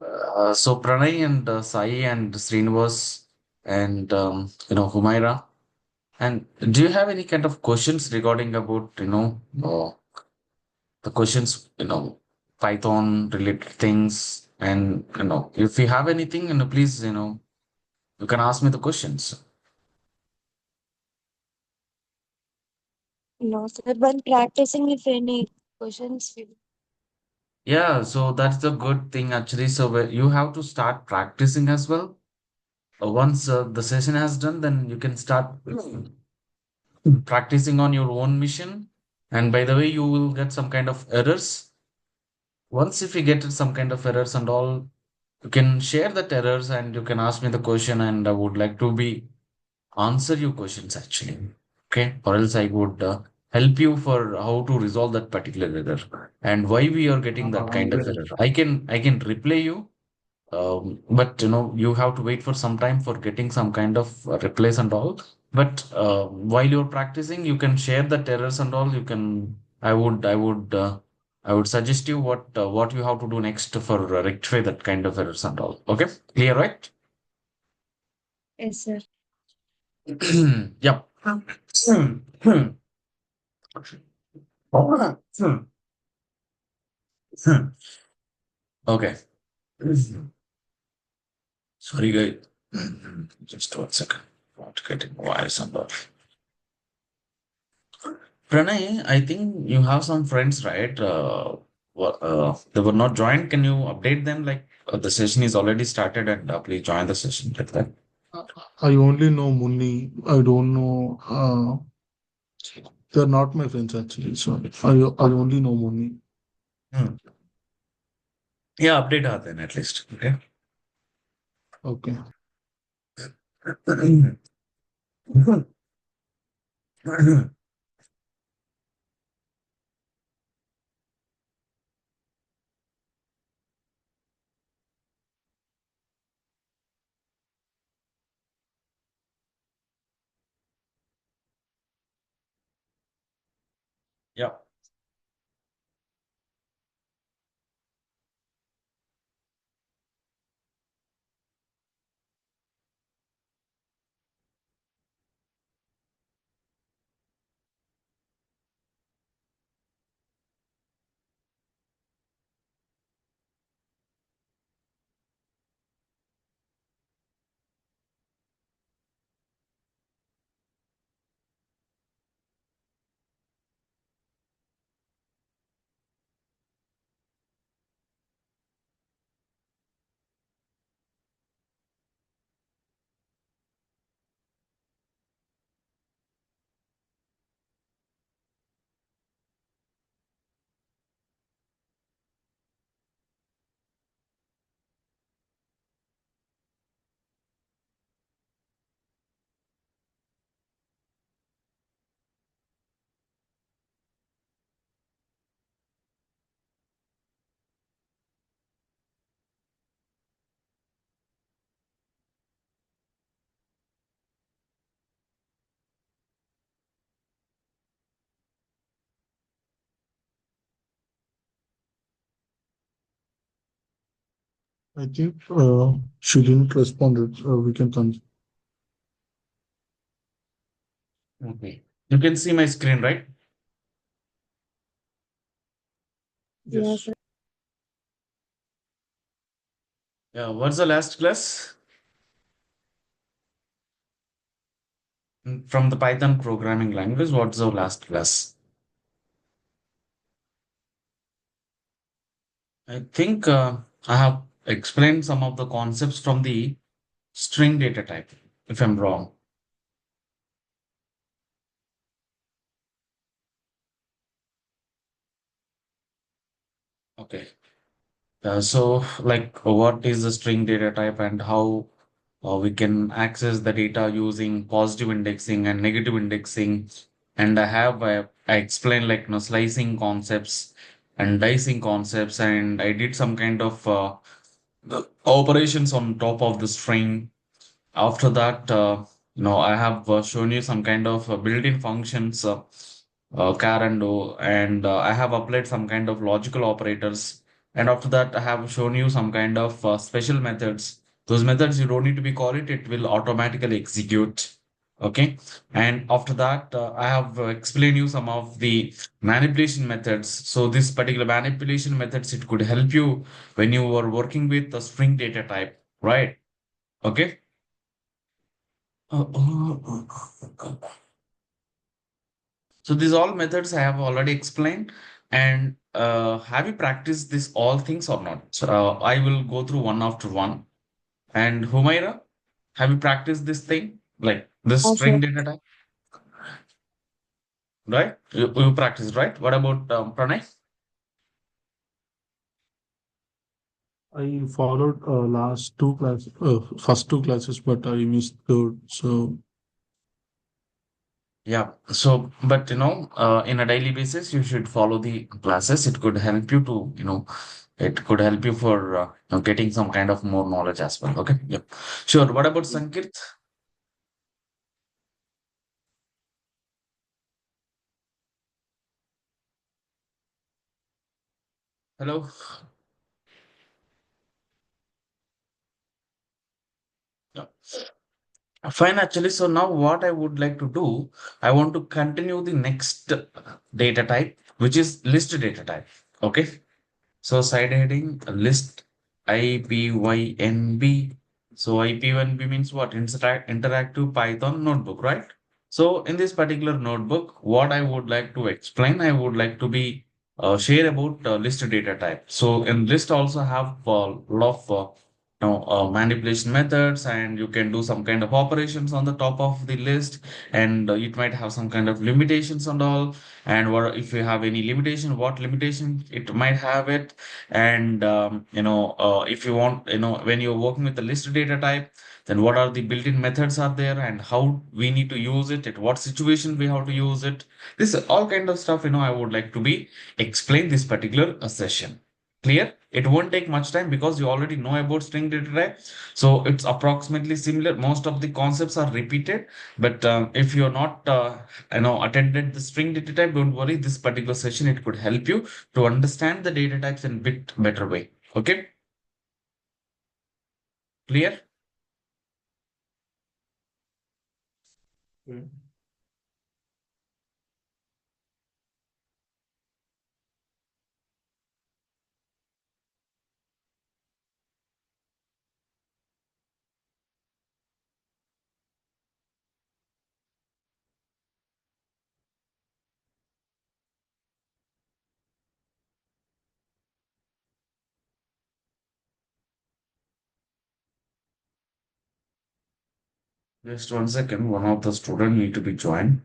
So Pranay and Sai and Srinivas and Humaira. And do you have any kind of questions regarding about the questions Python related things? And if you have anything, please you can ask me the questions. No, sir. When practicing, if any questions, Yeah, so that's the good thing actually. So you have to start practicing as well. Once the session has done, then you can start practicing on your own mission. And by the way, you will get some kind of errors. Once if you get some kind of errors and all, you can share that errors and you can ask me the question and I would like to be answer your questions actually. Okay. Or else I would help you for how to resolve that particular error and why we are getting that kind of Great. error. I can reply you. But you have to wait for some time for getting some kind of replays and all. But while you're practicing, you can share the errors and all. You can. I would suggest you what you have to do next for rectify that kind of errors and all. Okay, clear, right? yes, sir. Yep. Okay. Sorry, guys. Just 1 second. Not getting wires and all. Pranay, I think you have some friends, right? They were not joined. Can you update them? Like the session is already started and please join the session like that. I only know Munni. I don't know. They're not my friends actually. So I only know Munni. Hmm. Yeah, update her then at least. Okay. Okay. Yeah. I think she didn't respond. We can continue. Okay. You can see my screen, right? Yes, Yes. sir. Yeah. What's the last class? From the Python programming language? What's the last class? I think I have explained some of the concepts from the string data type, if I'm wrong. Okay. Like, what is the string data type and how we can access the data using positive indexing and negative indexing. And I explained like, slicing concepts and dicing concepts, and I did some kind of the operations on top of the string. After that, I have shown you some kind of built-in functions, char and do, and I have applied some kind of logical operators And after that, I have shown you some kind of special methods. Those methods you don't need to be call it, it will automatically execute. Okay. And after that, I have explained you some of the manipulation methods. So this particular manipulation methods, it could help you when you are working with the string data type, right? Okay. So these all methods I have already explained. And have you practiced this all things or not? So, I will go through one after one. And Humaira, have you practiced this thing? Like this Also, string data type, right? You practice, right? What about Pranay? I followed last two classes, first two classes, but I missed third. So Yeah. So, but in a daily basis, you should follow the classes. It could help you to, it could help you for getting some kind of more knowledge as well. Okay. Yeah. Sure. What about Sankit? Hello. Yeah. Fine, actually. So now what I would like to do, I want to continue the next data type, which is list data type. Okay. So side heading list IPYNB. So IPYNB means what? Interactive Python notebook, right? So in this particular notebook, what I would like to explain, I would like to be share about list data type. So in list also have a lot of manipulation methods, and you can do some kind of operations on the top of the list, and it might have some kind of limitations and all. And what if you have any limitation, what limitation it might have it. And if you want, when you're working with the list data type, then what are the built-in methods are there, and how we need to use it, at what situation we have to use it. This all kind of stuff, I would like to be explain this particular session. Clear? It won't take much time because you already know about string data type. So it's approximately similar. Most of the concepts are repeated. But if you're not, attended the string data type, don't worry. This particular session, it could help you to understand the data types in a bit better way. Okay, clear? okay. Just 1 second. One of the student need to be joined.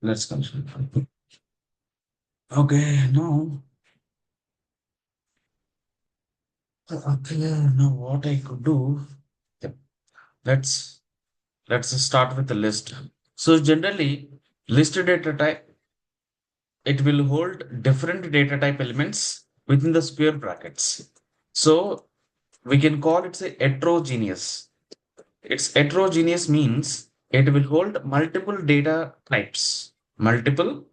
Let's continue. Okay, now, okay, now what I could do. Yep. Let's let's start with the list. So generally, list data type, it will hold different data type elements within the square brackets. So we can call it a heterogeneous. It's heterogeneous means it will hold multiple data types, multiple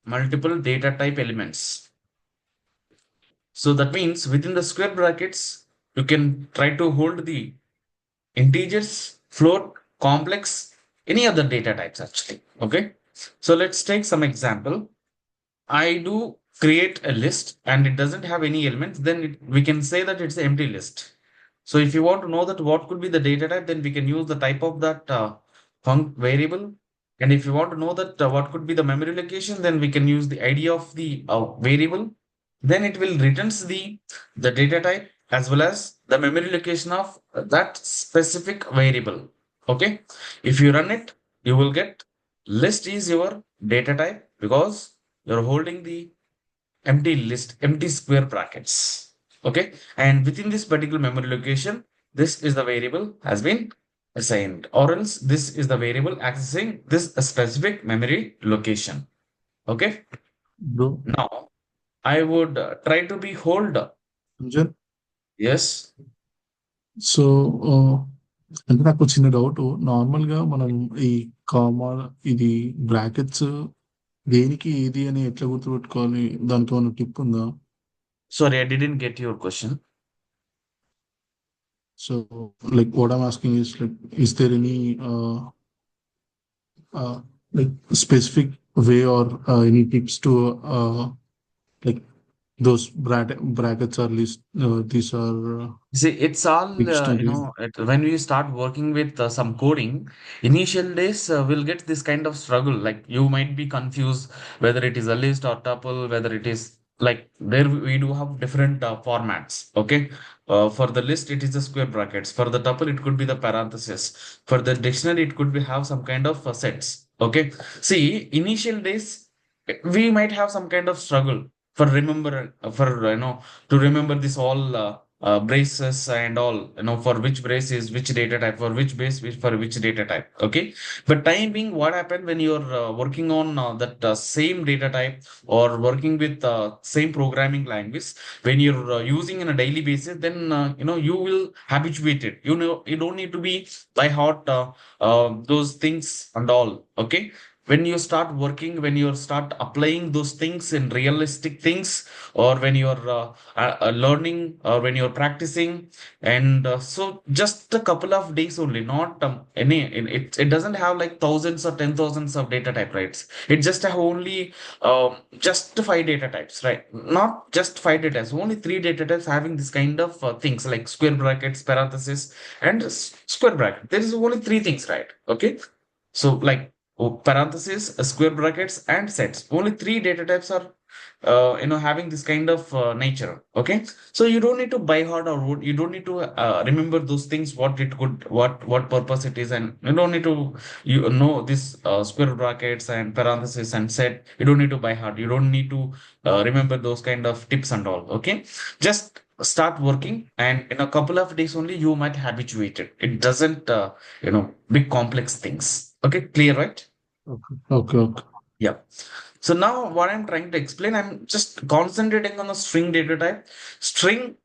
data type elements. So that means within the square brackets, you can try to hold the integers, float, complex, any other data types actually. Okay. So let's take some example. I do create a list and it doesn't have any elements, then we can say that it's an empty list. So if you want to know that what could be the data type, then we can use the type of that func variable. And if you want to know that what could be the memory location, then we can use the ID of the variable. then it will returns the data type as well as the memory location of that specific variable. Okay, if you run it, you will get list is your data type because you're holding the empty list, empty square brackets. Okay, and within this particular memory location, this is the variable has been assigned, or else this is the variable accessing this specific memory location. Okay, Bro, now I would try to be hold. Anjan, Yes. So అంటే నాకు చిన్న doubt. నార్మల్గా మనం ఈ comma ఇది brackets దేనికి ఏది అని ఎట్లా గుర్తుపెట్టుకోవాలి? దానికి ఏమైనా టిప్ ఉందా? Sorry, I didn't get your question. So, like what I'm asking is like, is there any like specific way or any tips to like those brackets are list these are See, it's all, fixed again? when we start working with some coding, initial days will get this kind of struggle. Like you might be confused whether it is a list or tuple, whether it is like there we do have different formats. Okay. For the list, it is the square brackets. For the tuple, it could be the parenthesis. For the dictionary, it could be have some kind of sets. Okay. See, initial days, we might have some kind of struggle for remember, for, to remember this all braces and all, for which brace is which data type, for which base for which data type. Okay, but time being, what happened when you're working on that same data type or working with same programming language, when you're using on a daily basis, then you will habituate it. You don't need to be by heart those things and all. Okay, when you start working, when you start applying those things in realistic things, or when you're learning, or when you're practicing, and so just a couple of days only, not it doesn't have like thousands or 10,000s of data type, right? It just have only just five data types, right? Not just five data types, only three data types having this kind of things like square brackets, parenthesis, and square bracket. There is only three things, right? Okay, so like parentheses, square brackets, and sets. Only three data types are, having this kind of nature. Okay, so you don't need to buy hard, or you don't need to remember those things. What it could, what purpose it is, and you don't need to this square brackets and parentheses and set. You don't need to buy hard. You don't need to remember those kind of tips and all. Okay, just start working, and in a couple of days only you might habituate it. It doesn't big complex things. Okay, clear, right? Okay, okay. Yeah. So now what I'm trying to explain, I'm just concentrating on the string data type. String,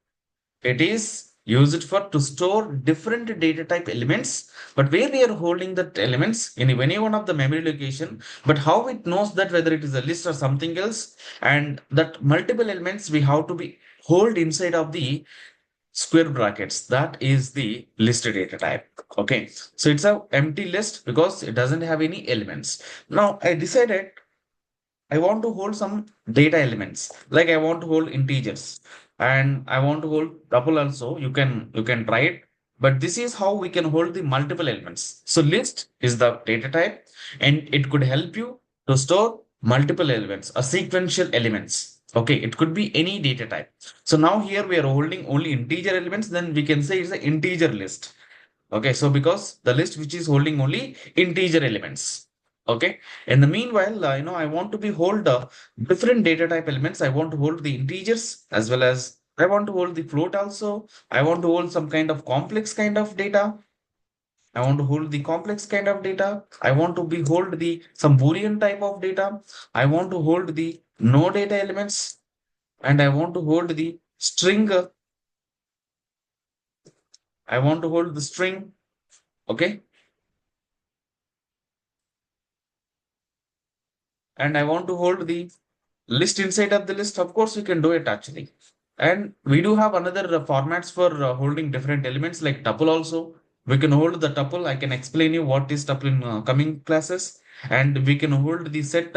it is used for to store different data type elements, but where we are holding that elements in any one of the memory location, but how it knows that whether it is a list or something else, and that multiple elements we have to be hold inside of the square brackets. That is the list data type. Okay, so it's a empty list because it doesn't have any elements. Now I decided I want to hold some data elements. Like I want to hold integers and I want to hold tuple also. You can try it, but this is how we can hold the multiple elements. So list is the data type, and it could help you to store multiple elements, a sequential elements. Okay, it could be any data type. So now here we are holding only integer elements, then we can say it's an integer list. Okay, so because the list which is holding only integer elements. Okay, in the meanwhile, I want to be hold different data type elements. I want to hold the integers as well as I want to hold the float also. I want to hold some kind of complex kind of data. I want to hold the complex kind of data. I want to be hold the some Boolean type of data. I want to hold the no data elements, and I want to hold the string. I want to hold the string. Okay, and I want to hold the list inside of the list. Of course, we can do it actually. And we do have another formats for holding different elements like tuple also. We can hold the tuple. I can explain you what is tuple in coming classes. And we can hold the set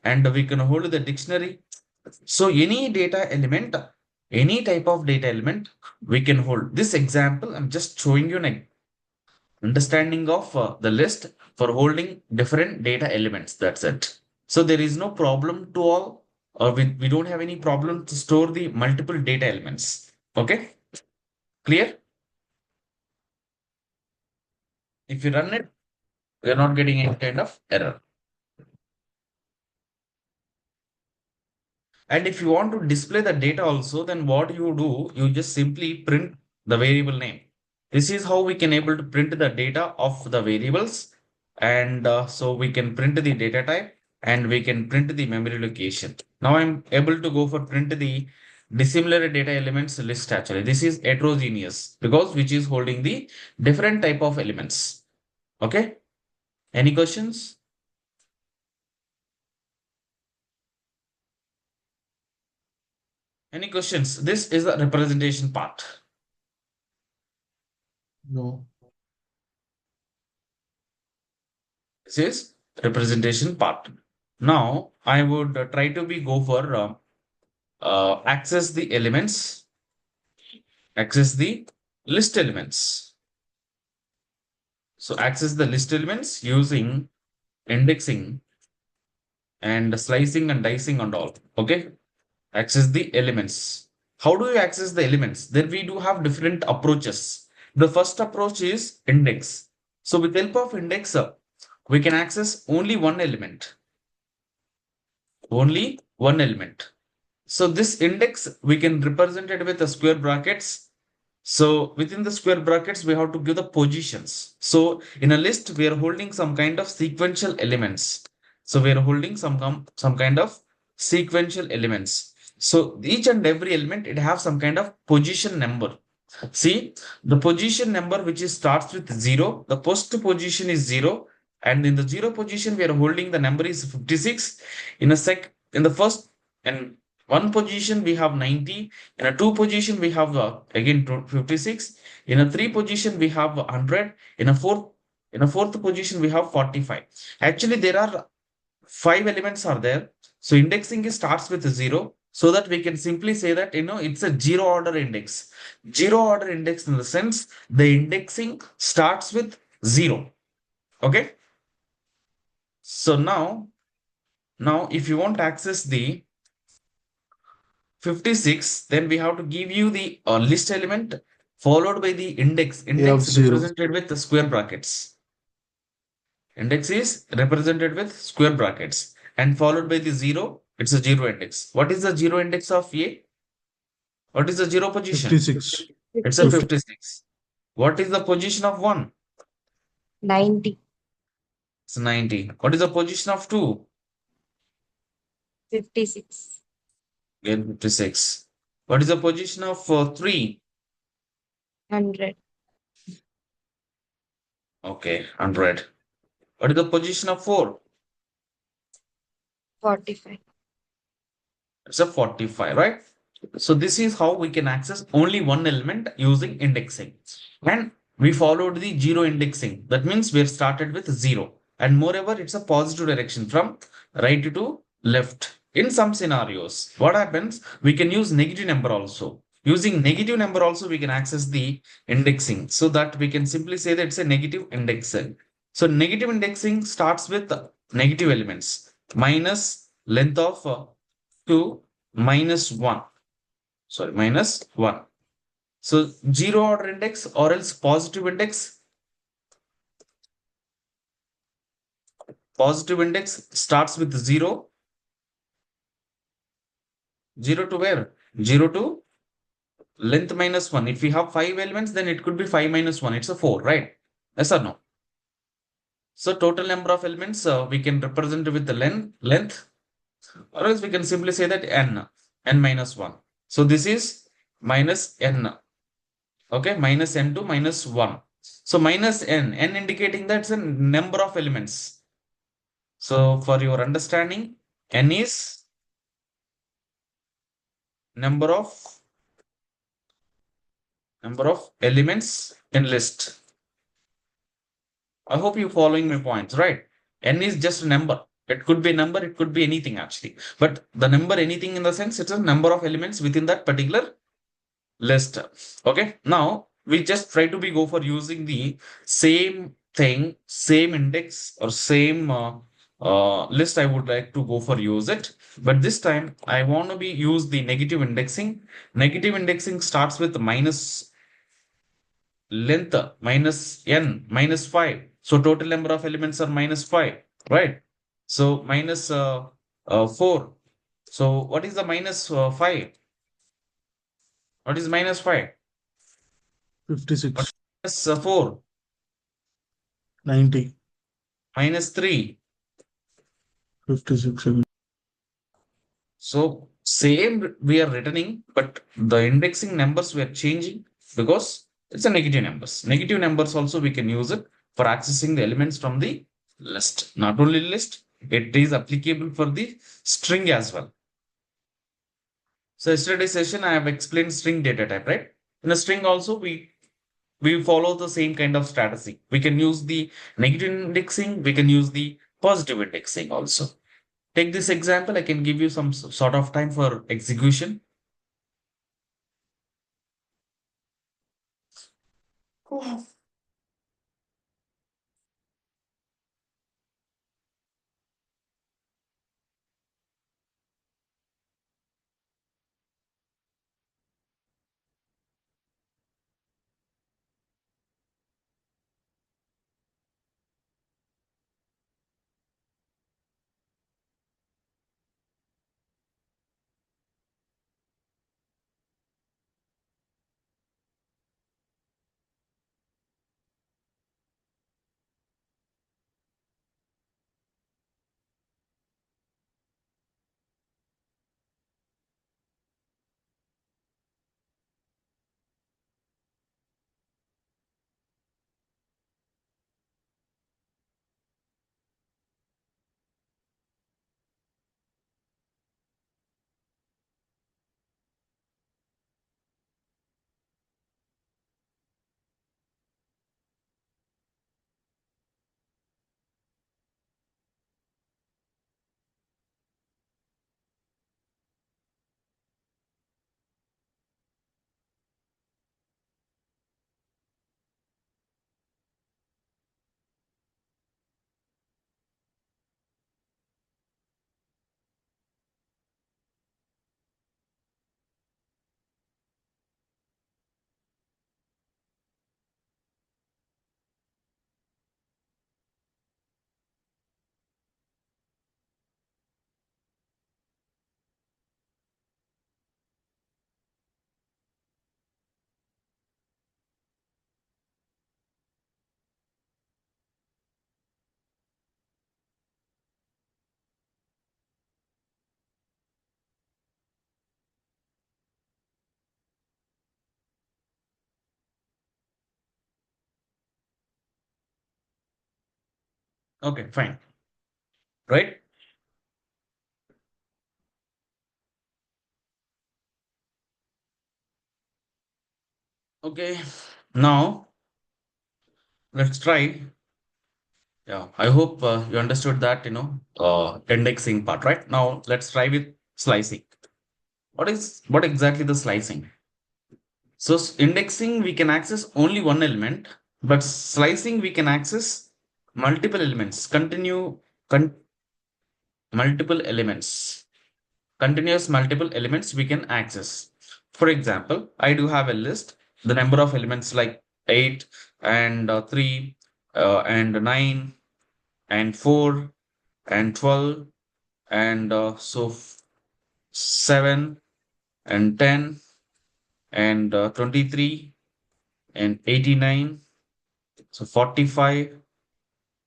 and we can hold the dictionary. So any data element, any type of data element, we can hold. This example, I'm just showing you an understanding of the list for holding different data elements. That's it. So there is no problem to all. or we don't have any problem to store the multiple data elements. Okay, clear? If you run it, we are not getting any kind of error. And if you want to display the data also, then what you do, you just simply print the variable name. This is how we can able to print the data of the variables. And so we can print the data type and we can print the memory location. Now I'm able to go for print the dissimilar data elements list actually. This is heterogeneous because which is holding the different type of elements. Okay. Any questions? Any questions? This is the representation part. No. This is representation part. Now I would try to be go for access the elements, access the list elements. So access the list elements using indexing and slicing and dicing and all. Okay. Access the elements. How do you access the elements? Then we do have different approaches. The first approach is index. So with help of index, we can access only one element. Only one element. So this index, we can represent it with the square brackets. So within the square brackets, we have to give the positions. So in a list, we are holding some kind of sequential elements. So we are holding some kind of sequential elements. So each and every element, it have some kind of position number. See, the position number which is starts with 0, the first position is 0, and in the 0 position, we are holding the number is 56. In the first and one position, we have 90. In a two position, we have again 56. In a three position, we have 100. In a fourth position, we have 45. Actually, there are five elements are there. So indexing starts with 0, so that we can simply say that it's a zero order index. Zero order index in the sense the indexing starts with 0. Okay. So now if you want to access the 56, then we have to give you the list element followed by the index. We have Index 0. represented with the square brackets. Index is represented with square brackets and followed by the 0. It's a 0 index. What is the 0 index of A? What is the 0 position? 56. It's a 56. What is the position of 1? 90. It's 90. What is the position of 2? 56. Again 56. What is the position of 3? 100. Okay, 100. What is the position of 4? 45. It's a 45, right? So this is how we can access only one element using indexing. And we followed the 0 indexing. That means we started with 0. And moreover, it's a positive direction from right to left. In some scenarios, what happens? We can use negative number also. Using negative number also, we can access the indexing. So that we can simply say that it's a negative indexing. So negative indexing starts with negative elements. Minus length of 2 minus 1. Sorry, minus 1. So 0 order index or else positive index. Positive index starts with 0. 0 to where? 0 to length minus 1. If we have 5 elements, then it could be 5 minus 1. It's a 4, right? Yes or no? So total number of elements we can represent with the length, or else we can simply say that n minus 1. So this is minus n. Okay, minus n to minus 1. So minus n indicating that's a number of elements. So for your understanding, n is number of elements in list. I hope you're following my points, right? N is just a number. It could be a number, it could be anything actually. But the number, anything in the sense, it's a number of elements within that particular list. Okay. Now we just try to go for using the same thing, same index or same list I would like to go for use it. But this time I want to be use the negative indexing. Negative indexing starts with minus length minus n minus 5. So total number of elements are minus 5, right? So minus 4. So what is the minus 5? What is minus 5? What 56, is 4? 90, Minus 3. 56. So same we are returning, but the indexing numbers we are changing because it's a negative numbers. Negative numbers also we can use it for accessing the elements from the list. Not only list, it is applicable for the string as well. So yesterday's session I have explained string data type, right? In a string also we follow the same kind of strategy. We can use the negative indexing, we can use the positive indexing also. Take this example, I can give you some sort of time for execution. Okay, fine. Right? Okay. Now let's try. Yeah, I hope you understood that, indexing part, right? Now let's try with slicing. What exactly the slicing? So indexing we can access only one element, but slicing we can access multiple elements, multiple elements, continuous multiple elements we can access. For example, I do have a list, the number of elements like 8 and 3 and 9 and 4 and 12 and 7 and 10 and 23 and 89. So 45,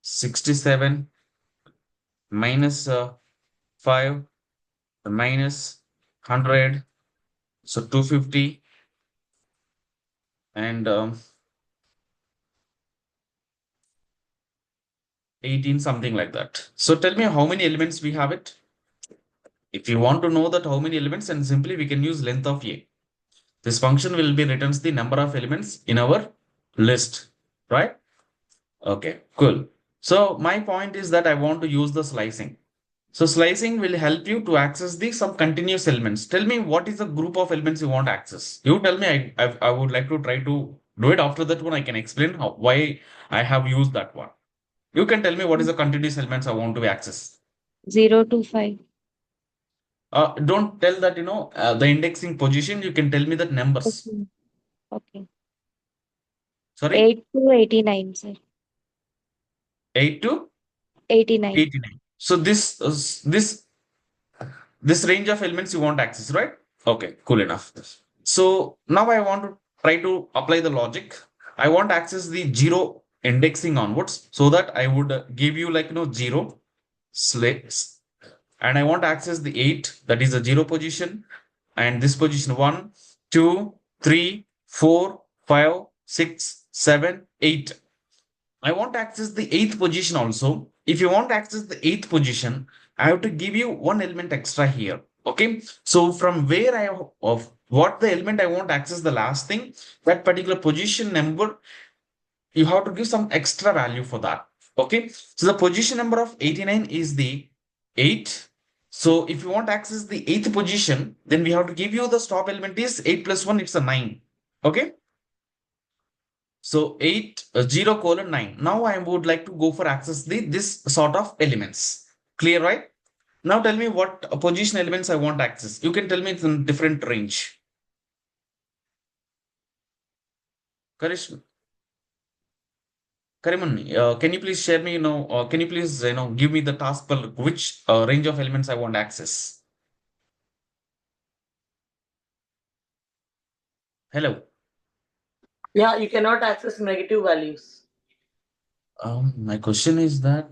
67 minus 5 minus 100. So 250 and 18, something like that. So tell me how many elements we have it. If you want to know that how many elements, and simply we can use length of A. This function will be returns the number of elements in our list, right? Okay, cool. So my point is that I want to use the slicing. So slicing will help you to access the some continuous elements. Tell me what is the group of elements you want to access. You tell me. I would like to try to do it. After that one, I can explain why I have used that one. You can tell me what is the continuous elements I want to access. 0 to 5. Don't tell that, the indexing position. You can tell me the numbers. Okay. Okay. Sorry, 8 to 89, sir. 8 to 89. 89. So this range of elements you want access, right? Okay, cool enough. So now I want to try to apply the logic. I want to access the 0 indexing onwards, so that I would give you 0 slates, and I want to access the 8, that is the 0 position, and this position 1, 2, 3, 4, 5, 6, 7, 8. I want to access the 8th position also. If you want to access the 8th position, I have to give you one element extra here. Okay. So from where of what the element I want to access the last thing, that particular position number, you have to give some extra value for that. Okay. So the position number of 89 is the 8. So if you want to access the 8th position, then we have to give you the stop element is 8 plus 1, it's a 9. Okay. So 8, 0 colon 9. Now I would like to go for access this sort of elements. Clear, right? Now tell me what position elements I want to access. You can tell me it's in different range. Karish, Kariman, can you please share me, can you please, give me the task for which range of elements I want to access? Hello. Yeah, you cannot access negative values. My question is that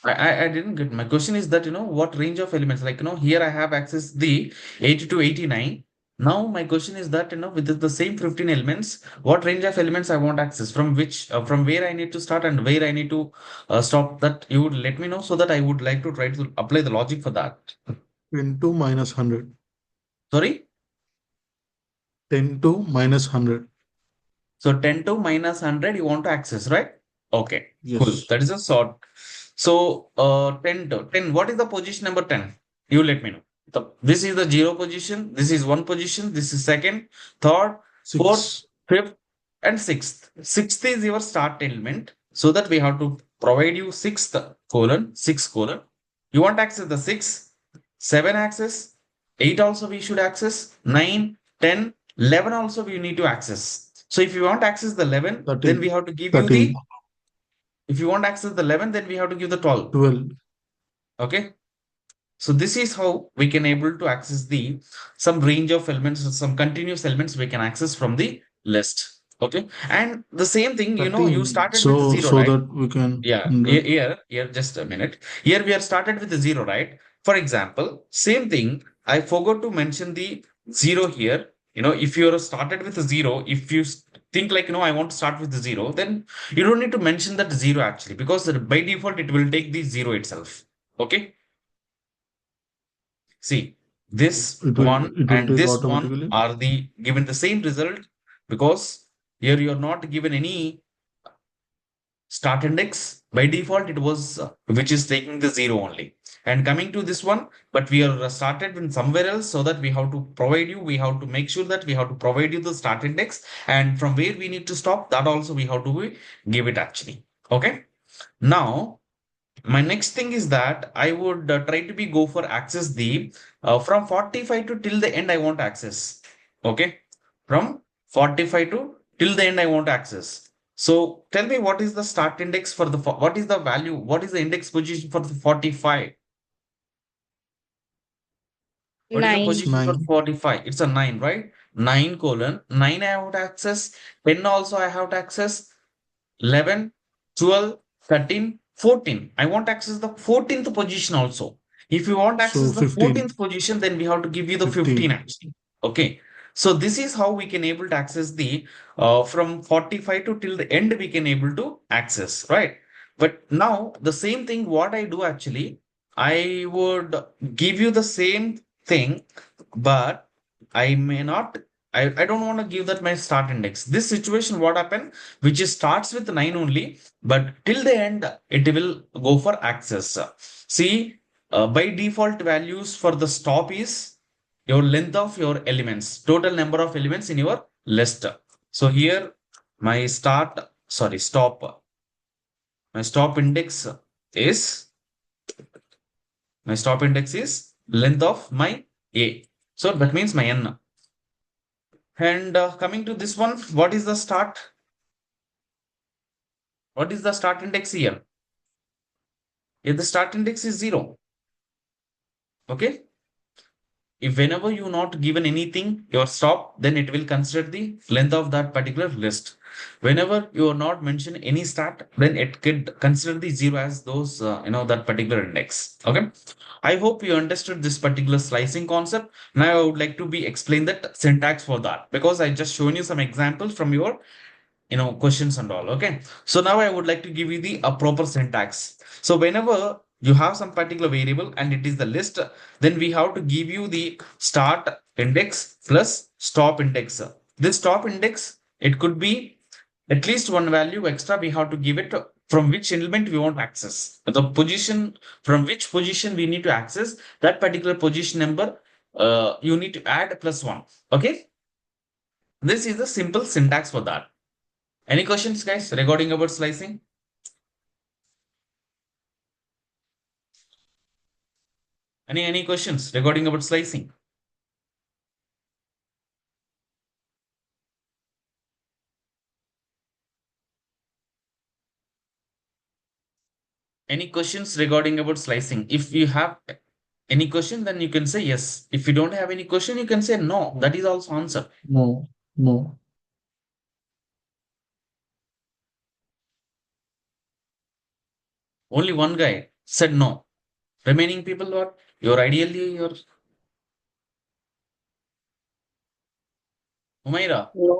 I didn't get. My question is that what range of elements, like here I have access the 80 to 89. Now my question is that with the same 15 elements, what range of elements I want access, from which from where I need to start and where I need to stop, that you would let me know, so that I would like to try to apply the logic for that. 10 to minus 100. Sorry. 10 to minus 100. So 10 to minus 100 you want to access, right? Okay, cool. Yes. That is a sort. So 10 to 10, what is the position number 10? You let me know. This is the 0 position, this is 1 position, this is second, third, fourth, 6. fifth, and sixth. Sixth is your start element, so that we have to provide you 6th colon, 6 colon. You want to access the 6, 7 access, 8 also we should access, 9, 10, 11 also we need to access. So if you want to access the 11, then 13. we have to give you 13. the, if you want to access the 11, then we have to give the 12. 12. Okay. So this is how we can able to access the some range of elements, some continuous elements we can access from the list. Okay. And the same thing, you 13. started with zero, So right? that we can. Yeah. Here, just a minute. Here we are started with the 0, right? For example, same thing. I forgot to mention the 0 here. If you're started with a 0, if you think like, I want to start with the 0, then you don't need to mention that 0 actually, because by default, it will take the 0 itself. Okay. See, this It one will and take this one automatically. are the given the same result, because here you're not given any start index. By default, it was which is taking the 0 only. And coming to this one, but we are started in somewhere else, so that we have to provide you, we have to make sure that we have to provide you the start index, and from where we need to stop, that also we have to give it actually. Okay. Now, my next thing is that I would try to be go for access the from 45 to till the end I want access. Okay. From 45 to till the end I want access. So tell me, what is the start index for the, what is the value? What is the index position for the 45? What is the 9. It's position for 9. 45? It's a 9, right? 9 colon 9 I have to access. 10 also I have to access. 11, 12, 13, 14. I want to access the 14th position also. If you want to So access the 15. 14th position, then we have to give you the 15 15. actually. Okay. So this is how we can able to access the from 45 to till the end we can able to access, right? But now the same thing what I do actually, I would give you the same thing, but I may not, I don't want to give that my start index. This situation, what happened, which is starts with 9 only, but till the end, it will go for access. See, by default values for the stop is your length of your elements, total number of elements in your list. So here, my stop My stop index is length of my A. So that means my N. And coming to this one, what is the start? What is the start index here? If the start index is 0, okay? If whenever you not given anything, your stop, then it will consider the length of that particular list. Whenever you are not mention any start, then it could consider the 0 as those, that particular index. Okay. I hope you understood this particular slicing concept. Now I would like to be explain that syntax for that, because I just shown you some examples from your questions and all. Okay, so now I would like to give you the proper syntax. So whenever you have some particular variable and it is the list, then we have to give you the start index plus stop index. This stop index, it could be at least one value extra. We have to give it from which element we want to access, the position, from which position we need to access that particular position number. You need to add +1. Okay, this is the simple syntax for that. Any questions, guys, regarding about slicing? Any questions regarding about slicing? Any questions regarding about slicing? If you have any question, then you can say yes. If you don't have any question, you can say no. That is also answer. No, no. Only one guy said no. Remaining people, what? Your ideally, your Umaira. No,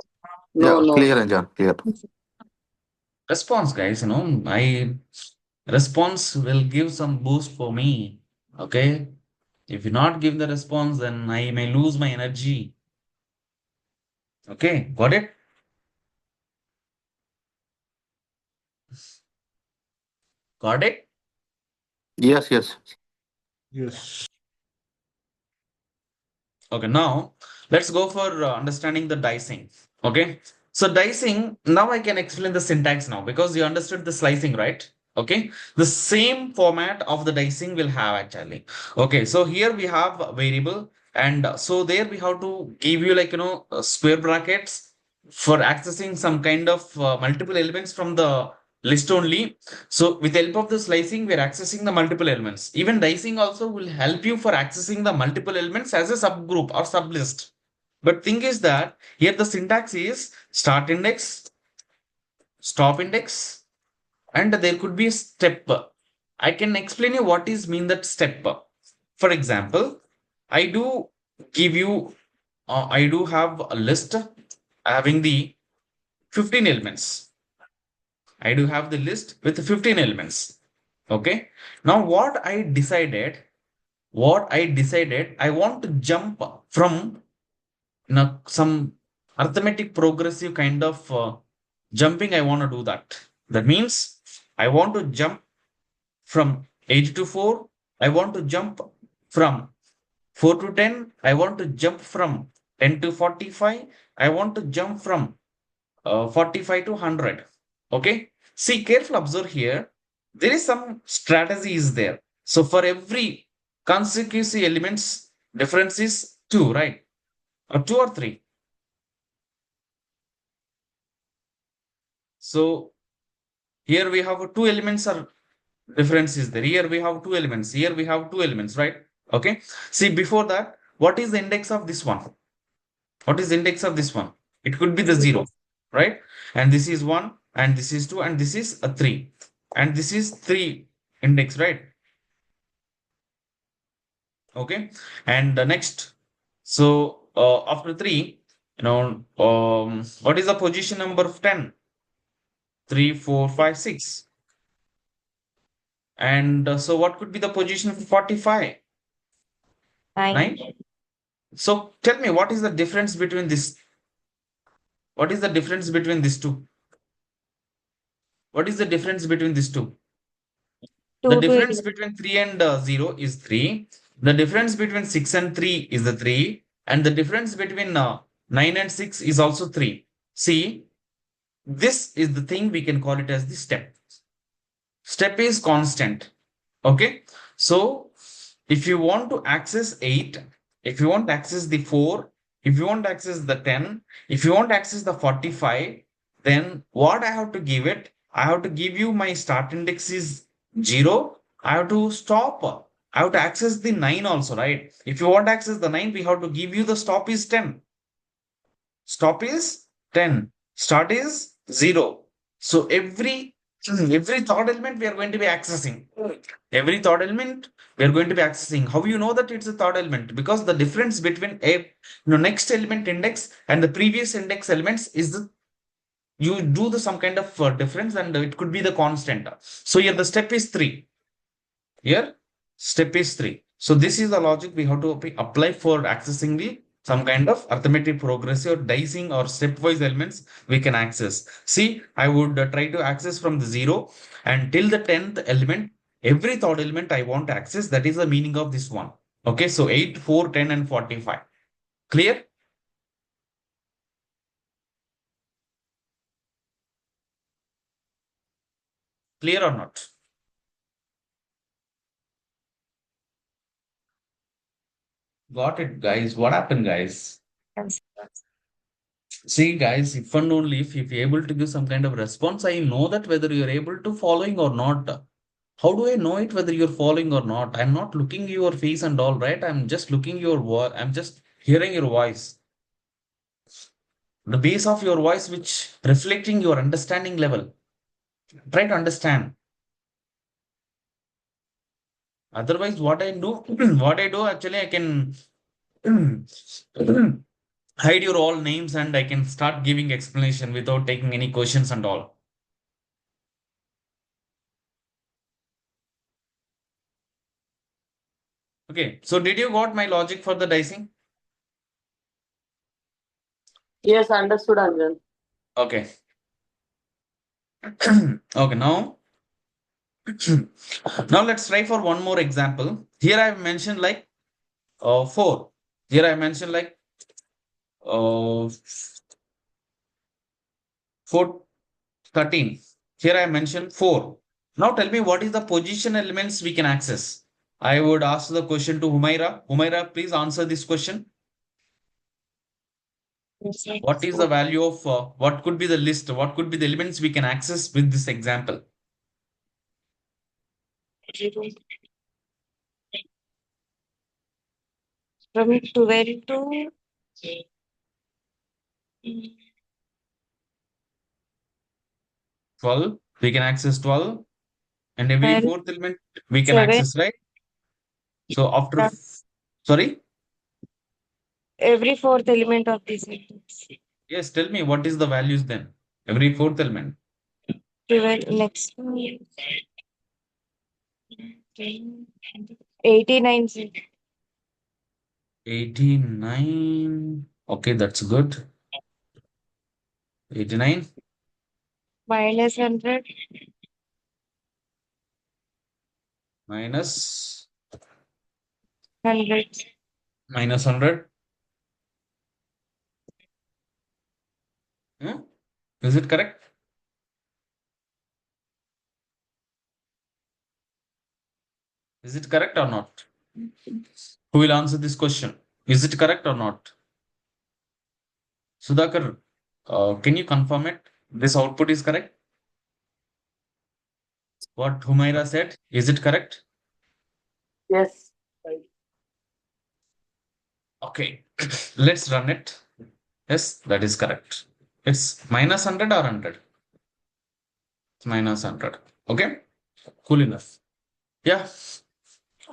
Yeah, no. clear, Anjan, clear. Response, guys. I response will give some boost for me. Okay. If you not give the response, then I may lose my energy. Okay, got it? Got it? Yes, yes. Yes. Okay, now let's go for understanding the dicing. Okay, so dicing, now I can explain the syntax now because you understood the slicing, right? Okay, the same format of the dicing will have actually. Okay, so here we have a variable, and so there we have to give you square brackets for accessing some kind of multiple elements from the list only. So with the help of the slicing, we're accessing the multiple elements. Even dicing also will help you for accessing the multiple elements as a subgroup or sublist. But thing is that here the syntax is start index, stop index, and there could be a step. I can explain you what is mean that step. For example, I do give you, I do have a list having the 15 elements. I do have the list with 15 elements. Okay. Now what I decided, I want to jump from some arithmetic progressive kind of jumping. I want to do that. That means I want to jump from 8 to 4. I want to jump from 4 to 10. I want to jump from 10 to 45. I want to jump from 45 to 100. Okay. See, careful observe here. There is some strategy is there. So for every consecutive elements, difference is 2, right? Or 2 or 3. So here we have 2 elements are difference is there. Here we have 2 elements. Here we have 2 elements, right? Okay. See, before that, what is the index of this one? What is the index of this one? It could be the 0, right? And this is 1, and this is 2, and this is a 3. And this is 3 index, right? Okay. And the next, so after 3, what is the position number of 10? 3, 4, 5, 6. And so what could be the position of 45? 9. So tell me, what is the difference between this? What is the difference between these two? What is the difference between these two? The difference between 3 and 0 is 3. The difference between 6 and 3 is the 3. And the difference between 9 and 6 is also 3. See, this is the thing we can call it as the step. step is constant. Okay. So if you want to access 8, if you want to access the 4, if you want to access the 10, if you want to access the 45, then what I have to give it? I have to give you my start index is 0. I have to stop. I have to access the 9 also, right? If you want to access the 9, we have to give you the stop is 10. Stop is 10. Start is 0. So every thought element we are going to be accessing. Every thought element we are going to be accessing. How you know that it's a thought element? Because the difference between a next element index and the previous index elements is the you do the some kind of difference, and it could be the constant. So here the step is 3. Here step is 3. So this is the logic we have to apply for accessing the some kind of arithmetic progressive dicing or stepwise elements we can access. See, I would try to access from the 0 and till the 10th element. Every third element I want to access. That is the meaning of this one. Okay, so 8, 4, 10, and 45. Clear? Clear or not? Got it, guys. What happened, guys? Yes. See, guys, if and only if you're able to give some kind of response, I know that whether you're able to following or not. How do I know it whether you're following or not? I'm not looking your face and all, right? I'm just looking your voice. I'm just hearing your voice. The base of your voice, which reflecting your understanding level. Try to understand. Otherwise, what I do, what I do actually, I can hide your all names and I can start giving explanation without taking any questions and all. Okay, so did you got my logic for the dicing? Yes, understood, Anjan. Okay. Okay, now now let's try for one more example. Here I've mentioned like 4. Here I mentioned like 4, 13. Here I mentioned 4. Now tell me what is the position elements we can access. I would ask the question to Humaira. Humaira, please answer this question. What is the value of what could be the list? What could be the elements we can access with this example? From 12 to 12. We can access 12. And every 12, fourth element we can 7, access, right? So after, from sorry? every fourth element of the sentence. Yes, tell me what is the values then? Every fourth element. 12, next one. 89. 89. Okay, that's good. 89. Minus 100. Minus 100. minus 100. Hmm? Is it correct? Is it correct or not? Who will answer this question? Is it correct or not? Sudhakar, can you confirm it? This output is correct? What Humaira said, is it correct? Yes. Okay, let's run it. Yes, that is correct. It's minus 100 or 100? It's minus 100. Okay, cool enough. Yeah,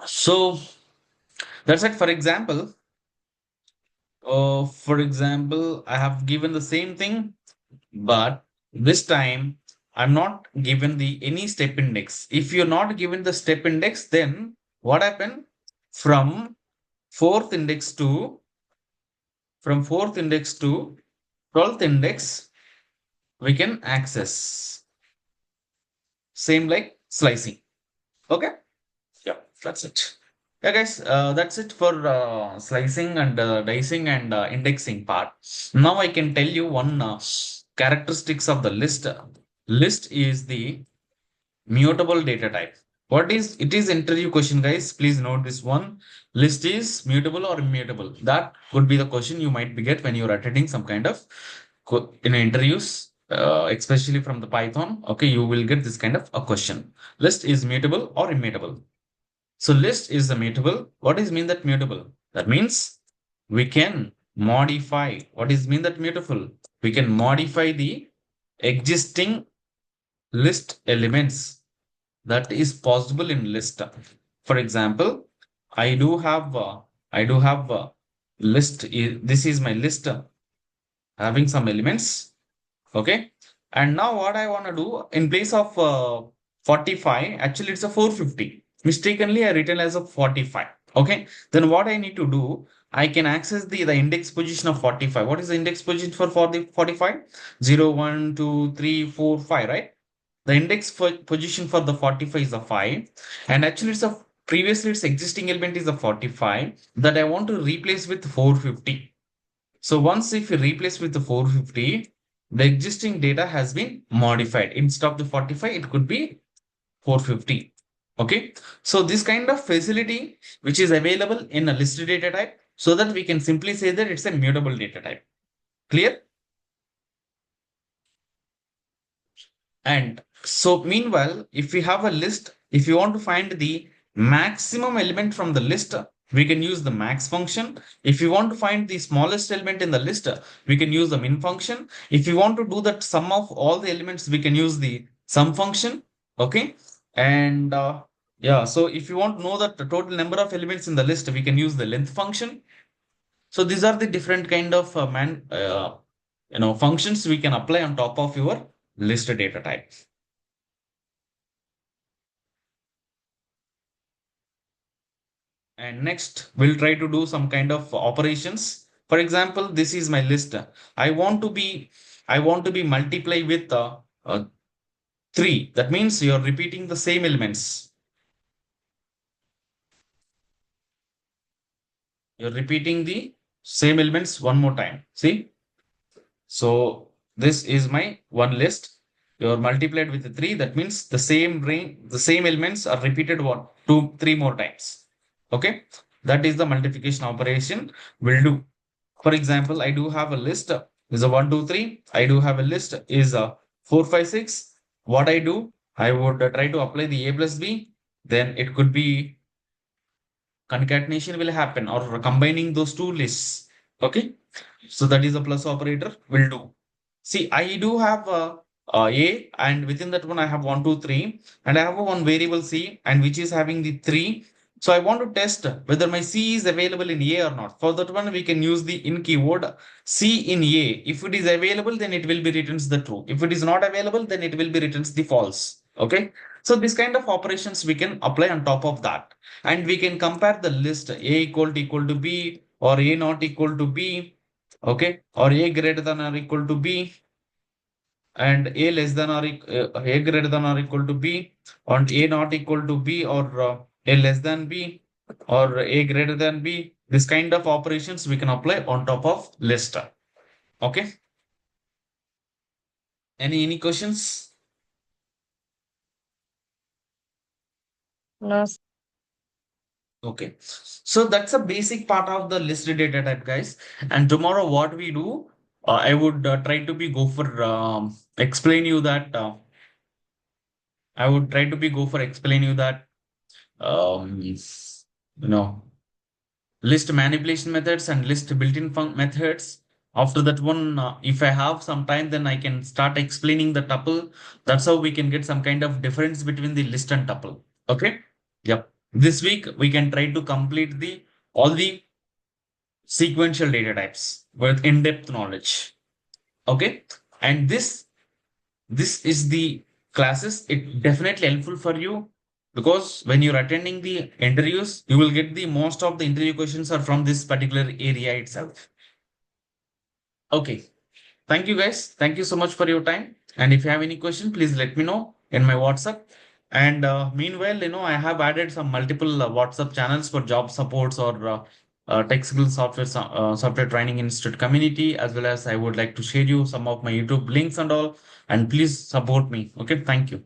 so that's it. For example, I have given the same thing, but this time I'm not given the any step index. If you're not given the step index, then what happened? From fourth index to from fourth index to 12th index, we can access. Same like slicing. Okay. Yeah, that's it. Yeah, guys, that's it for slicing and dicing and indexing part. Now I can tell you one characteristics of the list. List is the mutable data type. What is it is interview question, guys. Please note this one. List is mutable or immutable. That could be the question you might be get when you're attending some kind of in interviews, especially from the Python. Okay, you will get this kind of a question. List is mutable or immutable. So list is a mutable. What is mean that mutable? That means we can modify. What is mean that mutable? We can modify the existing list elements that is possible in list. For example, I do have a list. This is my list having some elements. Okay. And now what I want to do in place of 45, actually it's a 450. Mistakenly, I written as a 45. Okay. Then what I need to do, I can access the index position of 45. What is the index position for the 45? 0, 1, 2, 3, 4, 5, right? The index position for the 45 is a 5. And actually it's a previously its existing element is a 45 that I want to replace with 450. So once if you replace with the 450, the existing data has been modified. Instead of the 45, it could be 450. Okay. So this kind of facility, which is available in a listed data type, so that we can simply say that it's a mutable data type. Clear? And so meanwhile, if we have a list, if you want to find the maximum element from the list, we can use the max function. If you want to find the smallest element in the list, we can use the min function. If you want to do that sum of all the elements, we can use the sum function. Okay. And yeah, so if you want to know the total number of elements in the list, we can use the length function. So these are the different kind of functions we can apply on top of your list data type. And next, we'll try to do some kind of operations. For example, this is my list. I want to be multiply with 3. That means you're repeating the same elements. You're repeating the same elements one more time. See? So this is my one list. You're multiplied with the 3. That means the same elements are repeated 1, 2, 3 more times. Okay. That is the multiplication operation will do. For example, I do have a list is a 1, 2, 3. I do have a list is a 4, 5, 6. What I do, I would try to apply the A plus B. Then it could be concatenation will happen or combining those two lists. Okay. So that is a plus operator will do. See, I do have A, and within that one I have 1, 2, 3, and I have one variable C, and which is having the 3. So I want to test whether my C is available in A or not. For that one, we can use the in keyword C in A. If it is available, then it will be returns the true. If it is not available, then it will be returns the false. Okay. So this kind of operations we can apply on top of that. And we can compare the list A equal to B or A not equal to B. Okay. Or A greater than or equal to B and A less than or A greater than or equal to B, and A not equal to B, or A less than B, or A greater than B. This kind of operations we can apply on top of list. Okay. Any questions? No. Okay. So that's a basic part of the listed data type, guys. And tomorrow, what we do, I would try to be go for explain you that. I would try to be go for explain you that you know list manipulation methods and list built-in methods. After that one, if I have some time, then I can start explaining the tuple. That's how we can get some kind of difference between the list and tuple. Okay. Yep. This week we can try to complete the all the sequential data types with in-depth knowledge. Okay. And this is the classes. It definitely helpful for you because when you're attending the interviews, you will get the most of the interview questions are from this particular area itself. Okay. Thank you guys. Thank you so much for your time. And if you have any question, please let me know in my WhatsApp. And meanwhile, I have added some multiple WhatsApp channels for job supports or tech skills software training institute community, as well as I would like to share you some of my YouTube links and all. And please support me. Okay. Thank you.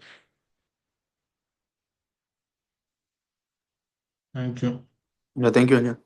Thank you. Yeah, thank you, Anja.